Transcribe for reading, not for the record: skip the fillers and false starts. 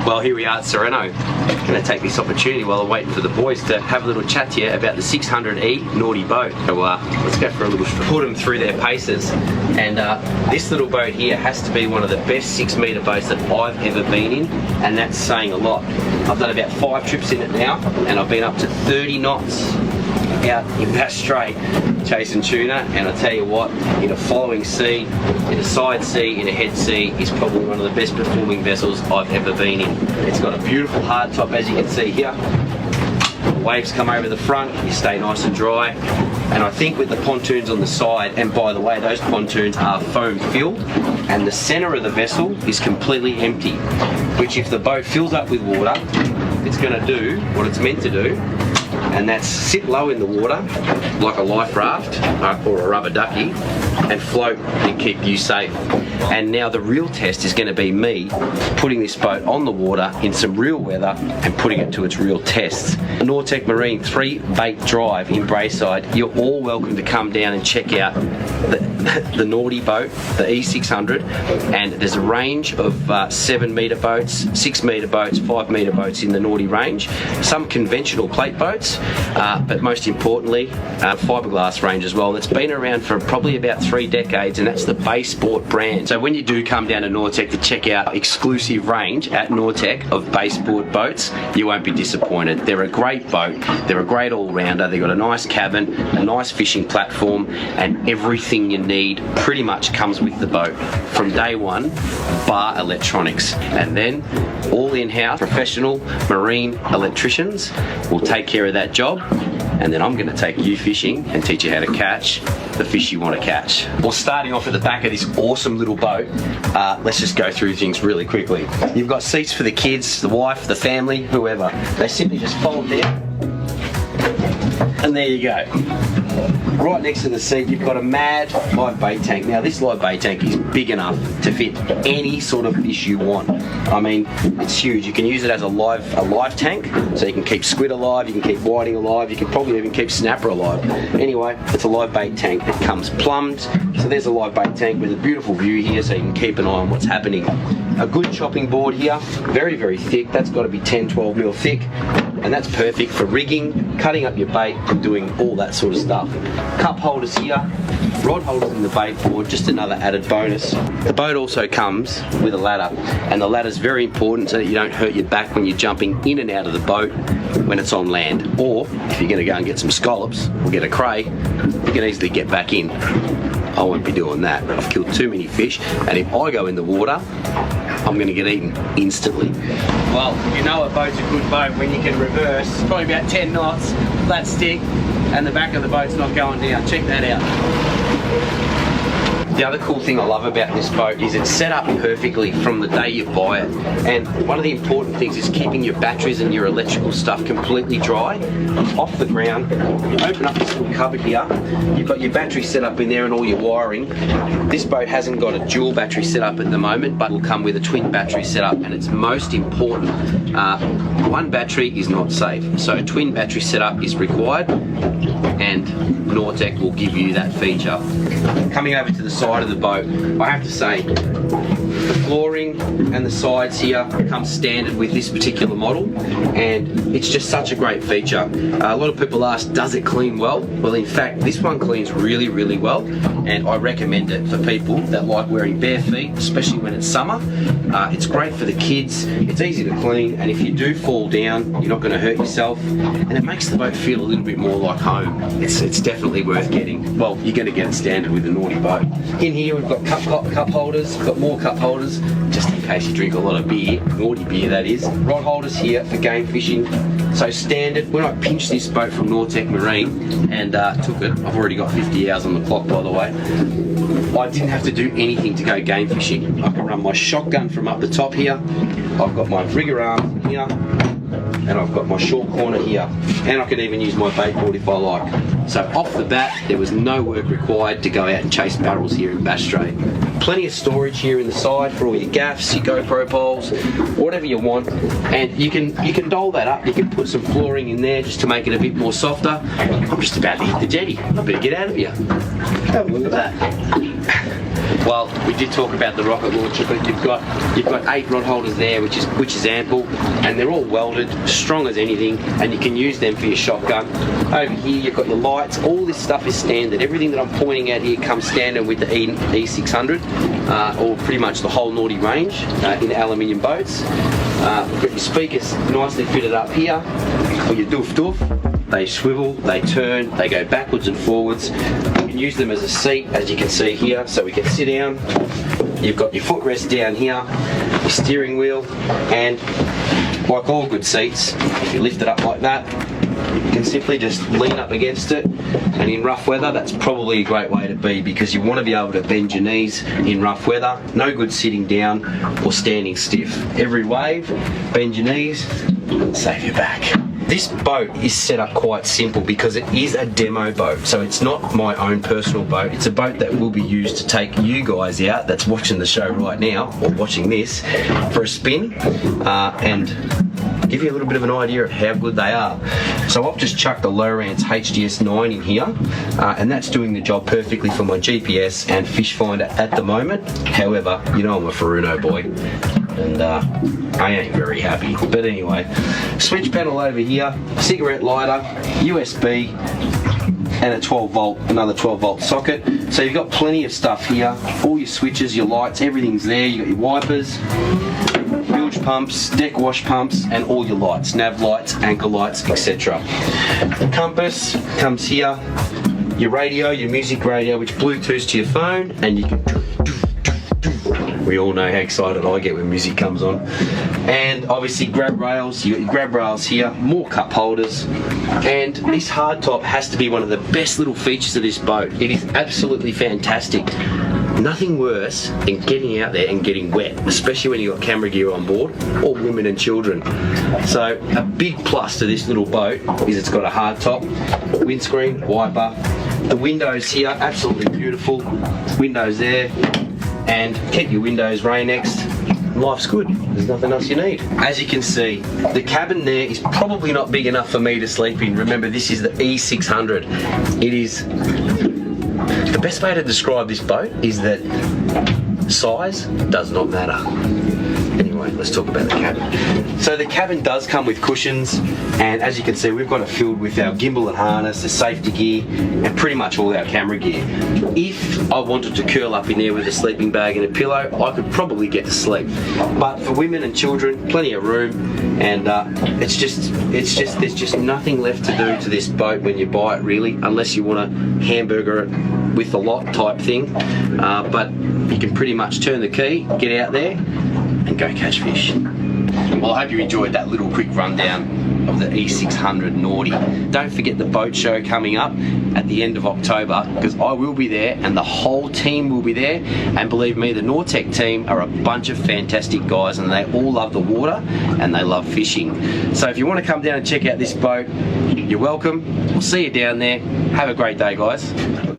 Well, here we are at Sereno. Going to take this opportunity while I'm waiting for the boys to have a little chat to you about the 600E Naughty boat. So let's go for a little put them through their paces. And this little boat here has to be one of the best 6 metre boats that I've ever been in, and that's saying a lot. I've done about 5 trips in it now, and I've been up to 30 knots out in Bass Strait chasing tuna, and I tell you what, in a following sea, in a side sea, in a head sea, is probably one of the best performing vessels I've ever been in. It's got a beautiful hard top, as you can see here. Waves come over the front, you stay nice and dry, and I think with the pontoons on the side, and by the way, those pontoons are foam filled, and the centre of the vessel is completely empty, which if the boat fills up with water, it's going to do what it's meant to do, and that's sit low in the water like a life raft or a rubber ducky and float and keep you safe. And now the real test is going to be me putting this boat on the water in some real weather and putting it to its real tests. Nautek Marine 3 bait drive in Braeside. You're all welcome to come down and check out the Naughty boat, the E600, and there's a range of 7 metre boats, 6 metre boats, 5 metre boats in the Naughty range, some conventional plate boats, but most importantly fiberglass range as well. That's been around for probably about 3 decades, and that's the Bay Sport brand. So when you do come down to Nautek to check out our exclusive range at Nautek of Bay Sport boats, you won't be disappointed. They're a great boat, they're a great all-rounder, they've got a nice cabin, a nice fishing platform, and everything you need pretty much comes with the boat from day one, bar electronics. And then all in-house professional marine electricians will take care of that job, and then I'm going to take you fishing and teach you how to catch the fish you want to catch. Well, starting off at the back of this awesome little boat, let's just go through things really quickly. You've got seats for the kids, the wife, the family, whoever. They simply just fold down, and there you go. Right next to the seat, you've got a mad live bait tank. Now, this live bait tank is big enough to fit any sort of fish you want. I mean, it's huge. You can use it as a live tank, so you can keep squid alive, you can keep whiting alive, you can probably even keep snapper alive. Anyway, it's a live bait tank that comes plumbed. So there's a live bait tank with a beautiful view here, so you can keep an eye on what's happening. A good chopping board here, very, very thick. That's got to be 10-12 mil thick, and that's perfect for rigging, cutting up your bait, and doing all that sort of stuff. Cup holders here, rod holders in the bait board, just another added bonus. The boat also comes with a ladder, and the ladder is very important so that you don't hurt your back when you're jumping in and out of the boat when it's on land. Or if you're going to go and get some scallops or get a cray, you can easily get back in. I won't be doing that. I've killed too many fish, and if I go in the water, I'm going to get eaten instantly. Well, you know a boat's a good boat when you can reverse, probably about 10 knots, flat stick, and the back of the boat's not going down. Check that out. The other cool thing I love about this boat is it's set up perfectly from the day you buy it, and one of the important things is keeping your batteries and your electrical stuff completely dry off the ground. You open up this little cupboard here, you've got your battery set up in there and all your wiring. This boat hasn't got a dual battery set up at the moment, but will come with a twin battery setup, and it's most important. One battery is not safe, so a twin battery setup is required, and Nautek will give you that feature. Coming over to the side of the boat, I have to say the flooring and the sides here come standard with this particular model, and it's just such a great feature. A lot of people ask, does it clean well? Well, in fact, this one cleans really, really well, and I recommend it for people that like wearing bare feet, especially when it's summer. It's great for the kids, it's easy to clean, and if you do fall down, you're not going to hurt yourself, and it makes the boat feel a little bit more like home. It's definitely worth getting. Well, you're going to get it standard with a Naughty boat. In here we've got cup holders, we've got more cup holders, just in case you drink a lot of beer, Naughty beer that is. Rod holders here for game fishing. So standard. When I pinched this boat from Nautek Marine and took it, I've already got 50 hours on the clock, by the way, I didn't have to do anything to go game fishing. I can run my shotgun from up the top here, I've got my rigger arm here, and I've got my short corner here, and I can even use my bait board if I like. So off the bat, there was no work required to go out and chase barrels here in Bass Strait. Plenty of storage here in the side for all your gaffs, your GoPro poles, whatever you want, and you can doll that up. You can put some flooring in there just to make it a bit more softer. I'm just about to hit the jetty. I better get out of here. Have a look at that. Well, we did talk about the rocket launcher, but you've got 8 rod holders there, which is ample, and they're all welded, strong as anything, and you can use them for your shotgun. Over here, you've got your lights. All this stuff is standard. Everything that I'm pointing at here comes standard with the E600, or pretty much the whole Naughty range in aluminium boats. We've got your speakers nicely fitted up here, or your doof. They swivel, they turn, they go backwards and forwards. You can use them as a seat, as you can see here, so we can sit down. You've got your footrest down here, your steering wheel, and like all good seats, if you lift it up like that, you can simply just lean up against it, and in rough weather that's probably a great way to be, because you want to be able to bend your knees in rough weather. No good sitting down or standing stiff. Every wave, bend your knees, save your back. This boat is set up quite simple because it is a demo boat, so it's not my own personal boat. It's a boat that will be used to take you guys out that's watching the show right now, or watching this, for a spin, and give you a little bit of an idea of how good they are. So I've just chucked the Lowrance HDS 9 in here, and that's doing the job perfectly for my GPS and fish finder at the moment. However, you know I'm a Furuno boy, and I ain't very happy. But anyway, switch panel over here, cigarette lighter, USB, and a 12 volt, another 12 volt socket. So you've got plenty of stuff here, all your switches, your lights, everything's there. You've got your wipers, bilge pumps, deck wash pumps, and all your lights, nav lights, anchor lights, etc. The compass comes here, your radio, your music radio, which Bluetooths to your phone, and you can... We all know how excited I get when music comes on. And obviously grab rails, you got your grab rails here, more cup holders, and this hardtop has to be one of the best little features of this boat. It is absolutely fantastic. Nothing worse than getting out there and getting wet, especially when you've got camera gear on board, or women and children. So a big plus to this little boat is it's got a hardtop, windscreen, wiper, the windows here, absolutely beautiful, windows there, and keep your windows Rain-X. Life's good. There's nothing else you need. As you can see, the cabin there is probably not big enough for me to sleep in. Remember, this is the E600. It is... The best way to describe this boat is that size does not matter. Anyway, let's talk about the cabin. So the cabin does come with cushions, and as you can see, we've got it filled with our gimbal and harness, the safety gear, and pretty much all our camera gear. If I wanted to curl up in there with a sleeping bag and a pillow, I could probably get to sleep. But for women and children, plenty of room, and there's just nothing left to do to this boat when you buy it, really, unless you want to hamburger it with the lot type thing. But you can pretty much turn the key, get out there, and go catch fish. Well, I hope you enjoyed that little quick rundown of the E600 Naughty. Don't forget the boat show coming up at the end of October, because I will be there and the whole team will be there, and believe me, the Nautek team are a bunch of fantastic guys, and they all love the water and they love fishing. So if you want to come down and check out this boat, you're welcome. We'll see you down there. Have a great day, guys.